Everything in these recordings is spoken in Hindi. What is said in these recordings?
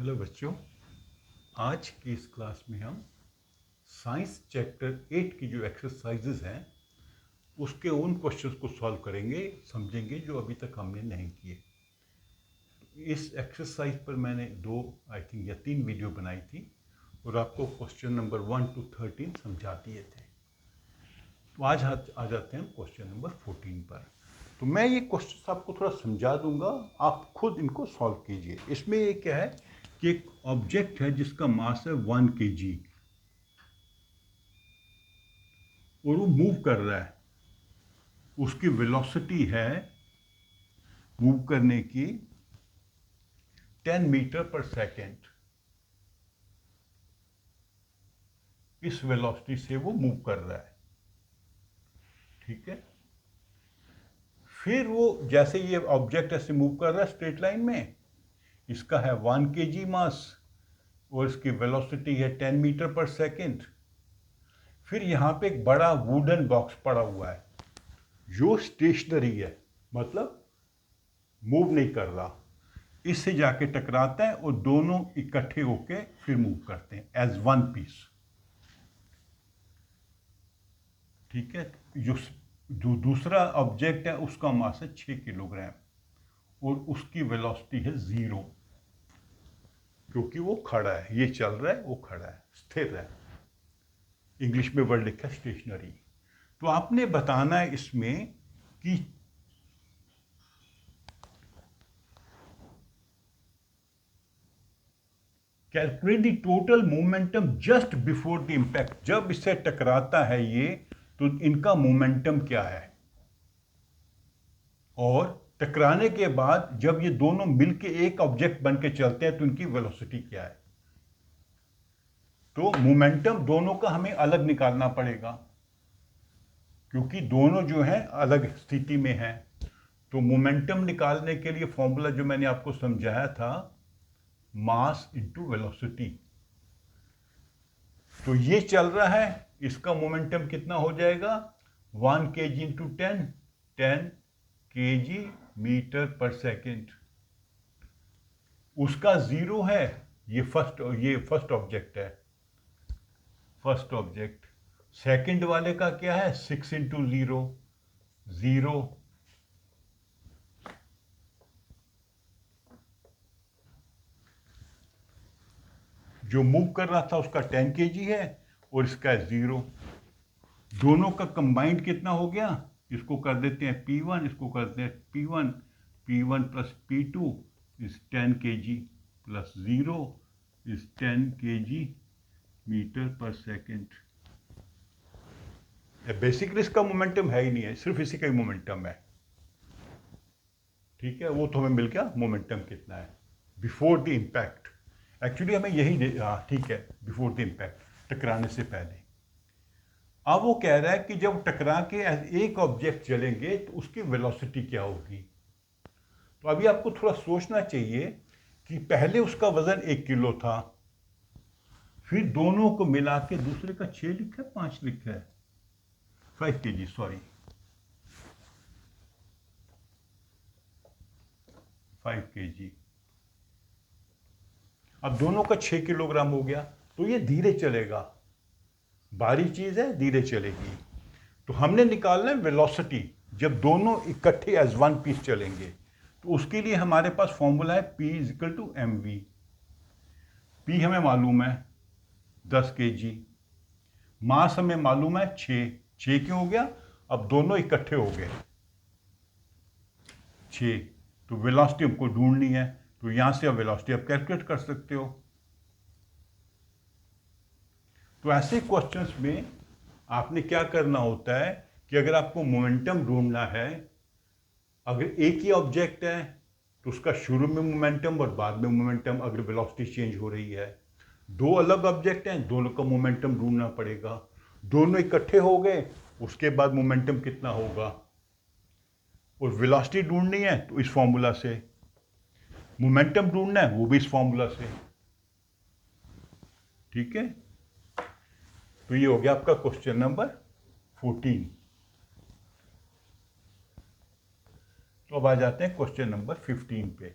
हेलो बच्चों, आज की इस क्लास में हम साइंस चैप्टर 8 की जो एक्सरसाइजेज हैं उसके उन क्वेश्चंस को सॉल्व करेंगे, समझेंगे जो अभी तक हमने नहीं किए। इस एक्सरसाइज पर मैंने आई थिंक या 3 वीडियो बनाई थी और आपको क्वेश्चन नंबर 1 to 13 समझा दिए थे। तो आज आ जाते हैं क्वेश्चन नंबर 14 पर। तो मैं ये क्वेश्चन आपको थोड़ा समझा दूंगा, आप खुद इनको सॉल्व कीजिए। इसमें ये क्या है कि एक ऑब्जेक्ट है जिसका मास है 1 kg और वो मूव कर रहा है। उसकी वेलोसिटी है मूव करने की 10 मीटर पर सेकेंड। इस वेलोसिटी से वो मूव कर रहा है, ठीक है। फिर वो जैसे ये ऑब्जेक्ट ऐसे मूव कर रहा है स्ट्रेट लाइन में, इसका है 1 kg मास और इसकी वेलोसिटी है 10 मीटर पर सेकेंड। फिर यहाँ पे एक बड़ा वुडन बॉक्स पड़ा हुआ है जो स्टेशनरी है, मतलब मूव नहीं कर रहा। इससे जाके टकराता है और दोनों इकट्ठे होके फिर मूव करते हैं एज वन पीस, ठीक है। जो दूसरा ऑब्जेक्ट है उसका मास है 6 किलोग्राम और उसकी वेलोसिटी है 0, क्योंकि वो खड़ा है। ये चल रहा है, वो खड़ा है, स्थिर है। इंग्लिश में वर्ड लिखा है स्टेशनरी। तो आपने बताना है इसमें कि calculate the total momentum just before the impact. जब इससे टकराता है ये, तो इनका मोमेंटम क्या है, और टकराने के बाद जब ये दोनों मिलके एक ऑब्जेक्ट बन के चलते हैं तो इनकी वेलोसिटी क्या है। तो मोमेंटम दोनों का हमें अलग निकालना पड़ेगा, क्योंकि दोनों जो हैं अलग स्थिति में हैं। तो मोमेंटम निकालने के लिए फॉर्मूला जो मैंने आपको समझाया था, मास इनटू वेलोसिटी। तो ये चल रहा है, इसका मोमेंटम कितना हो जाएगा, 1 kg इंटू 10 kg मीटर पर सेकेंड। उसका 0 है। ये फर्स्ट ऑब्जेक्ट है, फर्स्ट ऑब्जेक्ट। सेकेंड वाले का क्या है, 6 इंटू 0। जो मूव कर रहा था उसका 10 kg है और इसका 0। दोनों का कंबाइंड कितना हो गया, इसको कर देते हैं P1, इसको कर देते हैं P1 plus P2 is 10 kg plus 0 is 10 kg metre पर सेकेंड। बेसिकली इसका मोमेंटम है ही नहीं है, सिर्फ इसी का ही मोमेंटम है, ठीक है। वो तो हमें मिल गया मोमेंटम कितना है बिफोर द इम्पैक्ट। एक्चुअली हमें यही ठीक है, बिफोर द इम्पैक्ट, टकराने से पहले। अब वो कह रहा है कि जब टकरा के एक ऑब्जेक्ट चलेंगे तो उसकी वेलोसिटी क्या होगी। तो अभी आपको थोड़ा सोचना चाहिए कि पहले उसका वजन 1 किलो था, फिर दोनों को मिला के दूसरे का 6 लिखा है, 5 लिखा है, 5 kg, सॉरी 5 kg। अब दोनों का 6 किलोग्राम हो गया, तो ये धीरे चलेगा, भारी चीज है, धीरे चलेगी। तो हमने निकालना है वेलोसिटी जब दोनों इकट्ठे एज वन पीस चलेंगे। तो उसके लिए हमारे पास फॉर्मूला है P is equal to mv। P हमें मालूम है 10 kg, मास हमें मालूम है 6 क्यों हो गया, अब दोनों इकट्ठे हो गए 6। तो वेलोसिटी हमको ढूंढनी है, तो यहां से आप वेलोसिटी आप कैलकुलेट कर सकते हो। तो ऐसे क्वेश्चंस में आपने क्या करना होता है कि अगर आपको मोमेंटम ढूंढना है, अगर एक ही ऑब्जेक्ट है तो उसका शुरू में मोमेंटम और बाद में मोमेंटम, अगर वेलोसिटी चेंज हो रही है। दो अलग ऑब्जेक्ट हैं, दोनों का मोमेंटम ढूंढना पड़ेगा। दोनों इकट्ठे हो गए, उसके बाद मोमेंटम कितना होगा, और वेलोसिटी ढूंढनी है तो इस फॉर्मूला से, मोमेंटम ढूंढना है वो भी इस फॉर्मूला से, ठीक है। तो ये हो गया आपका क्वेश्चन नंबर 14। तो अब आ जाते हैं क्वेश्चन नंबर 15 पे।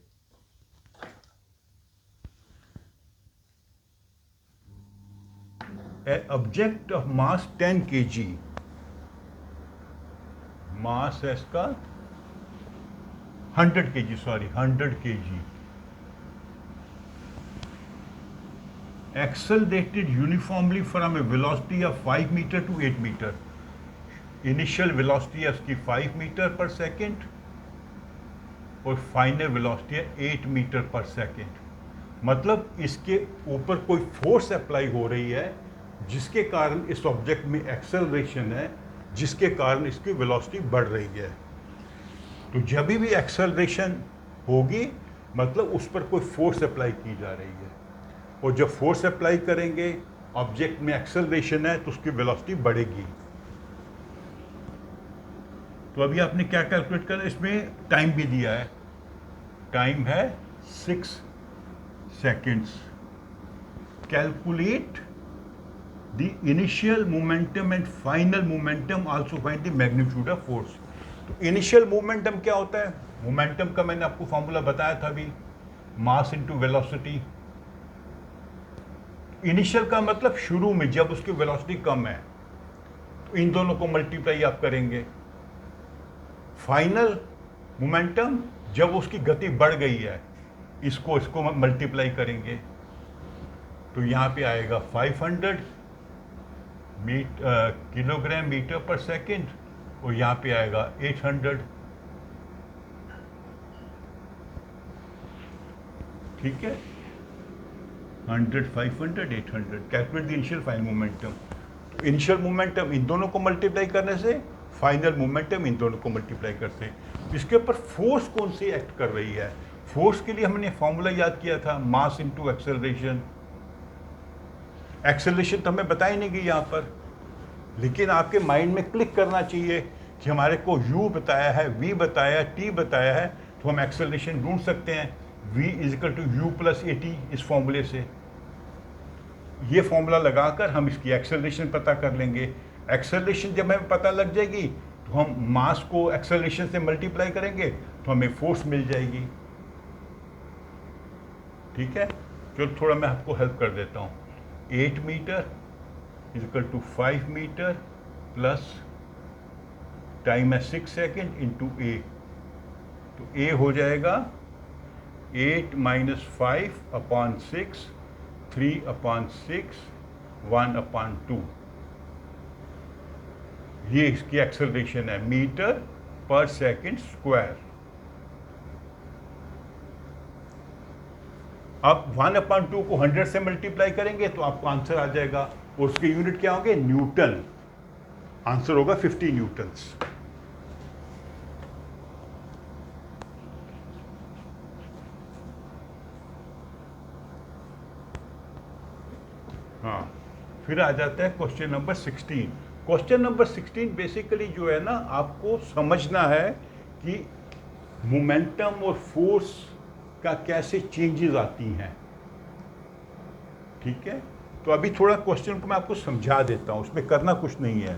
an object of mass 10 kg, मास है इसका 100 kg, 100 kg, accelerated uniformly from a velocity of 5 meter to 8 meter. Initial velocity है उसकी 5 मीटर पर सेकेंड और फाइनल वेलोसिटी है 8 मीटर पर सेकेंड. मतलब इसके ऊपर कोई फोर्स अप्लाई हो रही है जिसके कारण इस ऑब्जेक्ट में एक्सेलरेशन है, जिसके कारण इसकी वेलोसिटी बढ़ रही है. तो जब भी एक्सेलरेशन होगी मतलब उस पर कोई फोर्स अप्लाई की जा रही है, और जब फोर्स अप्लाई करेंगे ऑब्जेक्ट में एक्सेलरेशन है तो उसकी वेलोसिटी बढ़ेगी. तो अभी आपने क्या कैलकुलेट करना, इसमें टाइम भी दिया है, टाइम है 6 seconds. Calculate the initial momentum and final momentum, also find the magnitude of force. तो इनिशियल मोमेंटम क्या होता है? मोमेंटम का मैंने आपको फॉर्मूला बताया था अभी, मास इनटू वेलोसिटी. इनिशियल का मतलब शुरू में जब उसकी वेलोसिटी कम है, तो इन दोनों को मल्टीप्लाई आप करेंगे. फाइनल मोमेंटम जब उसकी गति बढ़ गई है, इसको मल्टीप्लाई करेंगे. तो यहाँ पे आएगा 500 किलोग्राम मीटर पर सेकेंड और यहाँ पे आएगा 800. ठीक है, 100, 500, 800. Calculate the initial final momentum. तो इनिशियल मोमेंटम इन दोनों को मल्टीप्लाई करने से, फाइनल मोमेंटम इन दोनों को मल्टीप्लाई करते हैं. इसके ऊपर फोर्स कौन सी एक्ट कर रही है? फोर्स के लिए हमने फॉर्मूला याद किया था, मास इनटू एक्सेलरेशन. एक्सेलरेशन तो हमें बताई नहीं गई यहाँ पर, लेकिन आपके माइंड में क्लिक करना चाहिए कि हमारे को u बताया है, v बताया है, t बताया है, तो हम एक्सेलरेशन ढूंढ सकते हैं. v is equal to u plus at इस फॉर्मूले से. ये फॉर्मूला लगाकर हम इसकी एक्सेलरेशन पता कर लेंगे. एक्सेलरेशन जब हमें पता लग जाएगी तो हम मास को एक्सेलरेशन से मल्टीप्लाई करेंगे तो हमें फोर्स मिल जाएगी. ठीक है, चलो थोड़ा मैं आपको हेल्प कर देता हूँ. 8 metre is equal to 5 metre plus time है 6 सेकेंड इंटू ए. तो ए हो जाएगा 8 माइनस 5 अपॉन 6, 3 अपॉन 6, 1 अपॉन 2. ये इसकी एक्सेलरेशन है, मीटर पर सेकेंड स्क्वायर. अब 1/2 को 100 से मल्टीप्लाई करेंगे तो आपको आंसर आ जाएगा, और उसके यूनिट क्या होंगे? न्यूटन. आंसर होगा 50 न्यूटन्स. हाँ, फिर आ जाता है question number 16. Question number 16 basically जो है ना, आपको समझना है कि मोमेंटम और फोर्स का कैसे चेंजेस आती हैं. ठीक है, तो अभी थोड़ा क्वेश्चन को मैं आपको समझा देता हूं, उसमें करना कुछ नहीं है.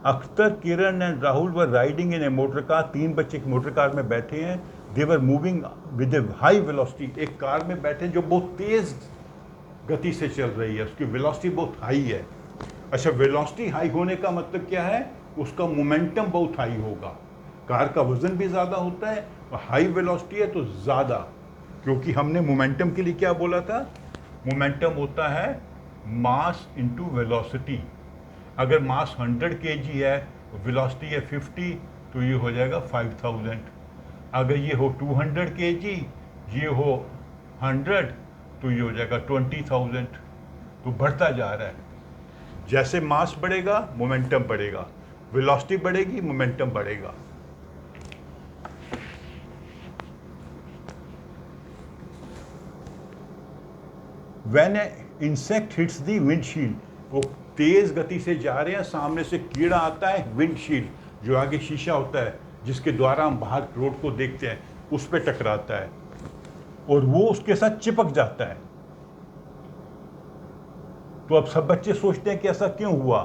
Akhtar, Kiran and Rahul were riding in a motor car. 3 बच्चे एक मोटर कार में बैठे हैं. They were moving with a high velocity. एक कार में बैठे जो बहुत तेज गति से चल रही है, उसकी वेलोसिटी बहुत हाई है. अच्छा, वेलोसिटी हाई होने का मतलब क्या है? उसका मोमेंटम बहुत हाई होगा. कार का वजन भी ज़्यादा होता है और हाई वेलोसिटी है तो ज़्यादा, क्योंकि हमने मोमेंटम के लिए क्या बोला था? मोमेंटम होता है मास इनटू वेलोसिटी. अगर मास 100 kg है, वेलोसिटी है 50, तो ये हो जाएगा 5000. अगर ये हो 200 kg, ये हो 100, तो ये हो जाएगा 20,000. तो बढ़ता जा रहा है. जैसे मास बढ़ेगा मोमेंटम बढ़ेगा, वेलोसिटी बढ़ेगी मोमेंटम बढ़ेगा. When an insect hits the windshield, वो तेज गति से जा रहे हैं, सामने से कीड़ा आता है, विंडशील्ड जो आगे शीशा होता है जिसके द्वारा हम बाहर रोड को देखते हैं, उस पर टकराता है और वो उसके साथ चिपक जाता है. तो अब सब बच्चे सोचते हैं कि ऐसा क्यों हुआ.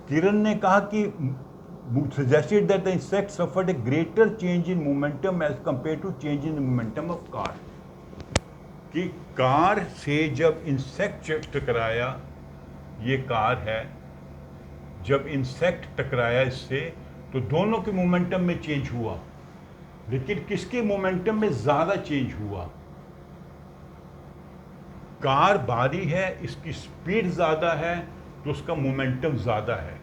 किरण ने कहा कि suggested that the insect suffered a greater change in momentum as compared to change in the momentum of car. कि कार से जब इंसेक्ट टकराया, ये कार है, जब इंसेक्ट टकराया इससे तो दोनों के मोमेंटम में चेंज हुआ, लेकिन किसके मोमेंटम में ज़्यादा चेंज हुआ? कार भारी है, इसकी स्पीड ज़्यादा है तो उसका मोमेंटम ज़्यादा है।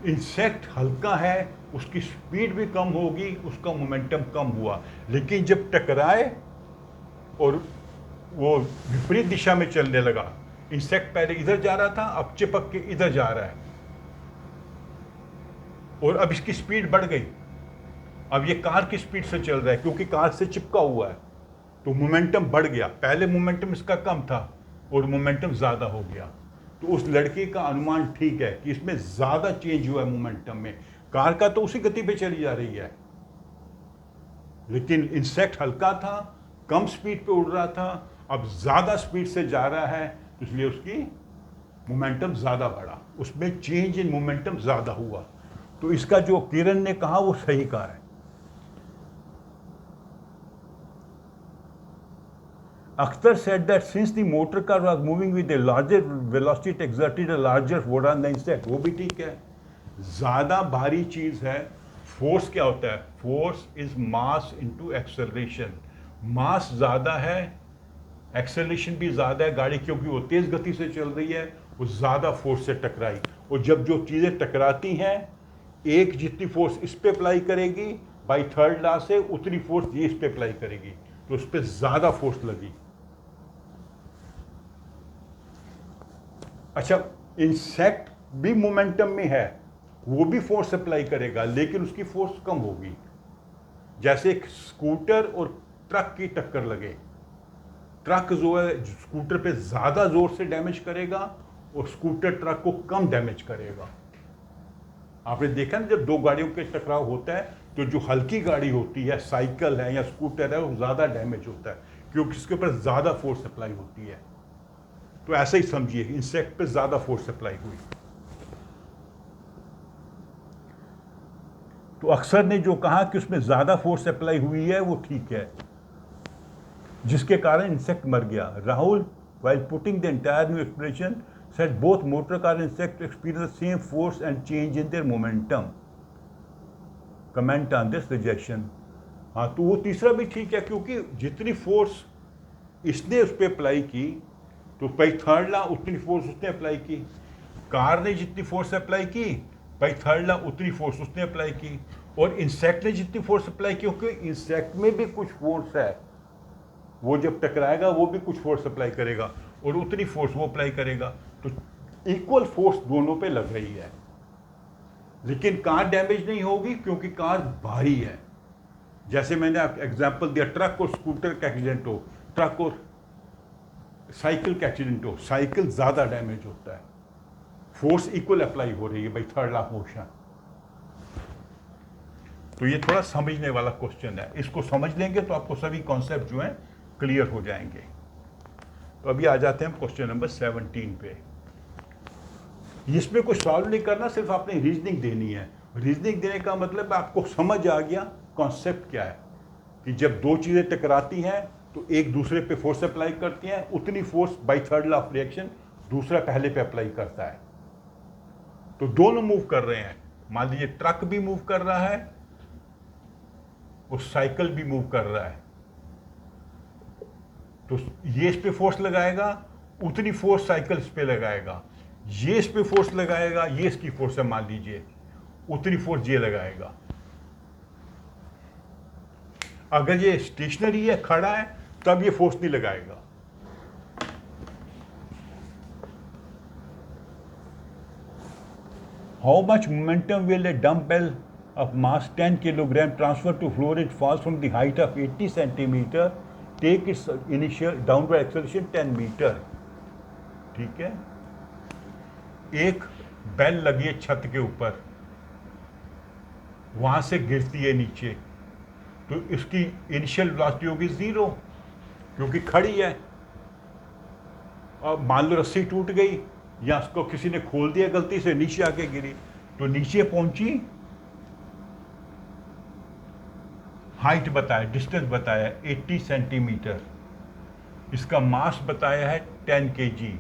इंसेक्ट हल्का है, उसकी स्पीड भी कम होगी, उसका मोमेंटम कम हुआ। लेकिन जब टकराए और वो विपरीत दिशा में चलने लगा, इंसेक्ट पहले इधर जा रहा था, अब चिपक के इधर जा रहा है, और अब इसकी स्पीड बढ़ गई। अब ये कार की स्पीड से चल रहा है क्योंकि कार से चिपका हुआ है, तो मोमेंटम बढ़ गया। पहले मोमेंटम इसका कम था और मोमेंटम ज़्यादा हो गया। तो उस लड़के का अनुमान ठीक है कि इसमें ज़्यादा चेंज हुआ है मोमेंटम में। कार का तो उसी गति पे चली जा रही है, लेकिन इंसेक्ट हल्का था, कम स्पीड पे उड़ रहा था, अब ज़्यादा स्पीड से जा रहा है, इसलिए उसकी मोमेंटम ज़्यादा बढ़ा, उसमें चेंज इन मोमेंटम ज़्यादा हुआ। तो इसका जो किरण ने कहा वो सही कहा है। Akhtar said that since the motor car was moving with a larger velocity, it exerted a larger force on the insect. वो भी ठीक है। ज़्यादा भारी चीज़ है, फोर्स क्या होता है? Force is mass into acceleration. Mass ज़्यादा है, एक्सेलरेशन भी ज़्यादा है गाड़ी, क्योंकि वो तेज़ गति से चल रही है, वो ज़्यादा फोर्स से टकराई। और जब जो चीज़ें टकराती हैं, एक जितनी फोर्स इस पर अप्लाई करेगी बाई थर्ड लॉ से, उतनी फोर्स ये इस पर अप्लाई करेगी, तो उस पर ज़्यादा फोर्स लगी। अच्छा, इंसेक्ट भी मोमेंटम में है, वो भी फोर्स अप्लाई करेगा, लेकिन उसकी फोर्स कम होगी। जैसे एक स्कूटर और ट्रक की टक्कर लगे, ट्रक जो है स्कूटर पे ज़्यादा ज़ोर से डैमेज करेगा और स्कूटर ट्रक को कम डैमेज करेगा। आपने देखा ना, जब दो गाड़ियों के टकराव होता है तो जो हल्की गाड़ी होती है, साइकिल है या स्कूटर है, वो ज़्यादा डैमेज होता है क्योंकि उसके ऊपर ज़्यादा फोर्स अप्लाई होती है। तो ऐसा ही समझिए, इंसेक्ट पे ज़्यादा फोर्स अप्लाई हुई। तो अक्सर ने जो कहा कि उसमें ज़्यादा फोर्स अप्लाई हुई है वो ठीक है, जिसके कारण इंसेक्ट मर गया। Rahul, while putting the entire new explanation, said both motor car and insect experience the same force and change in their momentum. Comment on this rejection. हाँ, तो वो तीसरा भी ठीक है, क्योंकि जितनी फोर्स इसने उस पर अप्लाई की, तो बाई थर्ड लॉ उतनी फोर्स उसने अप्लाई की। कार ने जितनी फोर्स अप्लाई की, बाई थर्ड लॉ उतनी फोर्स उसने अप्लाई की। और इंसेक्ट ने जितनी फोर्स अप्लाई की, क्योंकि इंसेक्ट में भी कुछ फोर्स है, वो जब टकराएगा वो भी कुछ फोर्स अप्लाई करेगा और उतनी फोर्स वो अप्लाई करेगा, तो इक्वल फोर्स दोनों पे लग रही है। लेकिन कार डैमेज नहीं होगी क्योंकि कार भारी है। जैसे मैंने आपको एग्जांपल दिया, ट्रक और स्कूटर का एक्सीडेंट हो, ट्रक और साइकिल का एक्सीडेंट हो, साइकिल ज़्यादा डैमेज होता है, फोर्स इक्वल अप्लाई हो रही है बाई थर्ड लॉ मोशन। तो ये थोड़ा समझने वाला क्वेश्चन है, इसको समझ लेंगे तो आपको सभी कॉन्सेप्ट जो हैं क्लियर हो जाएंगे। तो अभी आ जाते हैं क्वेश्चन नंबर 17 पे। इसमें कुछ सॉल्व नहीं करना, सिर्फ आपने रीजनिंग देनी है। रीजनिंग देने का मतलब आपको समझ आ गया कॉन्सेप्ट क्या है, कि जब दो चीज़ें टकराती हैं तो एक दूसरे पे फोर्स अप्लाई करती हैं, उतनी force by third law of reaction दूसरा पहले पे अप्लाई करता है। तो दोनों मूव कर रहे हैं, मान लीजिए ट्रक भी मूव कर रहा है और साइकिल भी मूव कर रहा है, तो ये इस पे फोर्स लगाएगा, उतनी फोर्स साइकिल इस पे लगाएगा। ये इस पे फोर्स लगाएगा, ये इसकी फोर्स है मान लीजिए, उतनी फोर्स ये लगाएगा। अगर ये स्टेशनरी है, खड़ा है, तब ये फोर्स नहीं लगाएगा। How much momentum will A dumbbell of mass 10 kilogram transfer to floor, it falls from the height of 80 centimeter, take its initial downward acceleration 10 metre. ठीक है, एक बेल लगी है छत के ऊपर, वहां से गिरती है नीचे, तो इसकी इनिशियल वेलोसिटी होगी 0 क्योंकि खड़ी है। अब मान लो रस्सी टूट गई या उसको किसी ने खोल दिया गलती से, नीचे आके गिरी, तो नीचे पहुंची हाइट बताया, डिस्टेंस बताया 80 सेंटीमीटर, इसका मास बताया है 10 kg,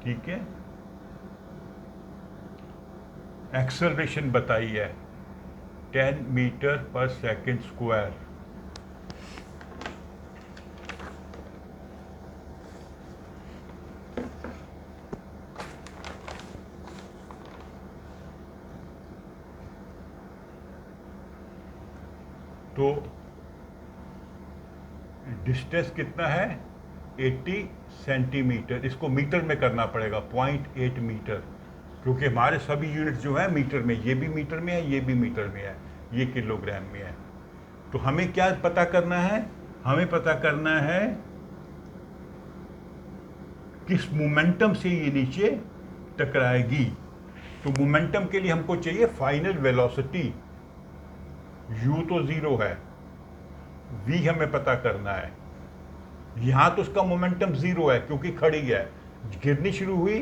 ठीक है। एक्सेलरेशन बताई है 10 मीटर पर सेकेंड स्क्वायर, तो डिस्टेंस कितना है 80 सेंटीमीटर, इसको मीटर में करना पड़ेगा 0.8 मीटर, क्योंकि हमारे सभी यूनिट जो है मीटर में, ये भी मीटर में है, ये भी मीटर में है, ये किलोग्राम में है। तो हमें क्या पता करना है, हमें पता करना है किस मोमेंटम से ये नीचे टकराएगी। तो मोमेंटम के लिए हमको चाहिए फाइनल वेलोसिटी, u तो 0 है, v हमें पता करना है। यहां तो उसका मोमेंटम 0 है क्योंकि खड़ी है, गिरनी शुरू हुई,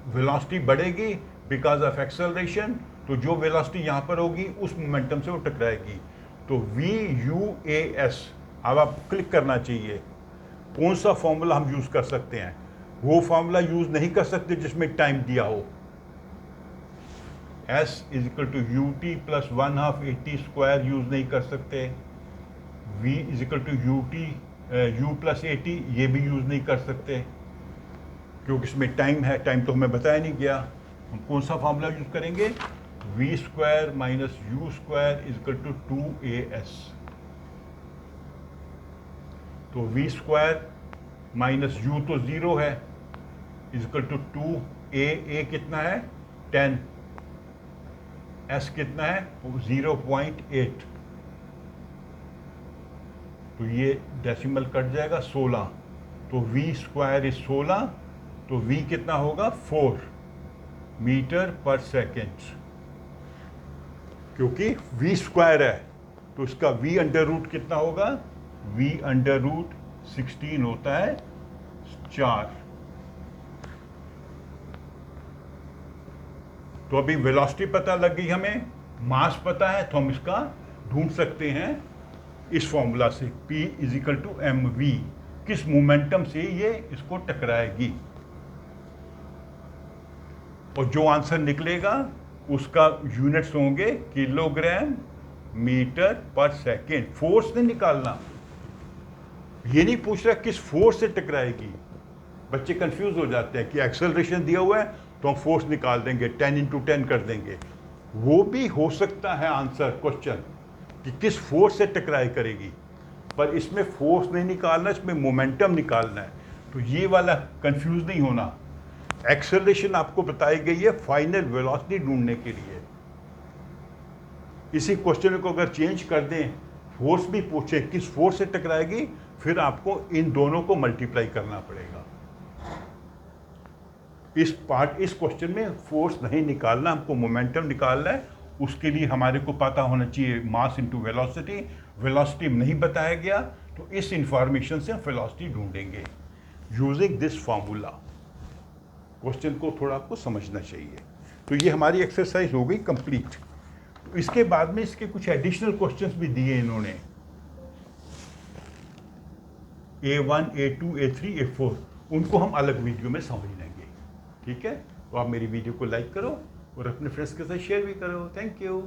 वेलोसिटी बढ़ेगी बिकॉज ऑफ एक्सेलरेशन, तो जो वेलोसिटी यहां पर होगी उस मोमेंटम से वो टकराएगी। तो VUAS, अब आप क्लिक करना चाहिए कौन सा फॉर्मूला हम यूज कर सकते हैं। वो फॉर्मूला यूज नहीं कर सकते जिसमें टाइम दिया हो। S is equal to UT plus 1/2 80 square use नहीं कर सकते। V is equal to U plus 80 ये भी यूज नहीं कर सकते क्योंकि इसमें टाइम है, टाइम तो हमें बताया नहीं गया। हम कौन सा फॉर्मूला यूज करेंगे, V square minus U square is equal to 2AS। तो V स्क्वायर माइनस U तो 0 है, इज इक्वल टू 2A कितना है 10, S कितना है 0.8, तो ये डेसिमल कट जाएगा 16, तो V स्क्वायर इज 16, तो V कितना होगा 4 मीटर पर सेकेंड, क्योंकि V स्क्वायर है तो इसका V अंडर रूट कितना होगा, V अंडर रूट 16 होता है 4। तो अभी वेलोसिटी पता लग गई, हमें मास पता है, तो हम इसका ढूंढ सकते हैं इस फॉर्मूला से, P is equal to mv, किस मोमेंटम से ये इसको टकराएगी। और जो आंसर निकलेगा उसका यूनिट्स होंगे किलोग्राम मीटर पर सेकेंड। फोर्स नहीं निकालना, ये नहीं पूछ रहा किस फोर्स से टकराएगी। बच्चे कंफ्यूज हो जाते हैं कि एक्सेलरेशन दिया हुआ है तो हम फोर्स निकाल देंगे, 10 × 10 कर देंगे। वो भी हो सकता है आंसर क्वेश्चन कि किस फोर्स से टकराई करेगी, पर इसमें फोर्स नहीं निकालना, इसमें मोमेंटम निकालना है। तो ये वाला कंफ्यूज नहीं होना। एक्सेलरेशन आपको बताई गई है फाइनल वेलोसिटी ढूंढने के लिए। इसी क्वेश्चन को अगर चेंज कर दें, फोर्स भी पूछे किस फोर्स से टकराएगी, फिर आपको इन दोनों को मल्टीप्लाई करना पड़ेगा। इस क्वेश्चन में फोर्स नहीं निकालना, हमको मोमेंटम निकालना है। उसके लिए हमारे को पता होना चाहिए मास इनटू वेलोसिटी। वेलोसिटी नहीं बताया गया तो इस इंफॉर्मेशन से हम वेलोसिटी ढूंढेंगे यूजिंग दिस फार्मूला। क्वेश्चन को थोड़ा आपको समझना चाहिए। तो ये हमारी एक्सरसाइज हो गई कंप्लीट। तो इसके बाद में इसके कुछ एडिशनल क्वेश्चंस भी दिए इन्होंने, A1, A2, A3, A4, उनको हम अलग वीडियो में समझ लेंगे। ठीक है, तो आप मेरी वीडियो को लाइक करो और अपने फ्रेंड्स के साथ शेयर भी करो। Thank you.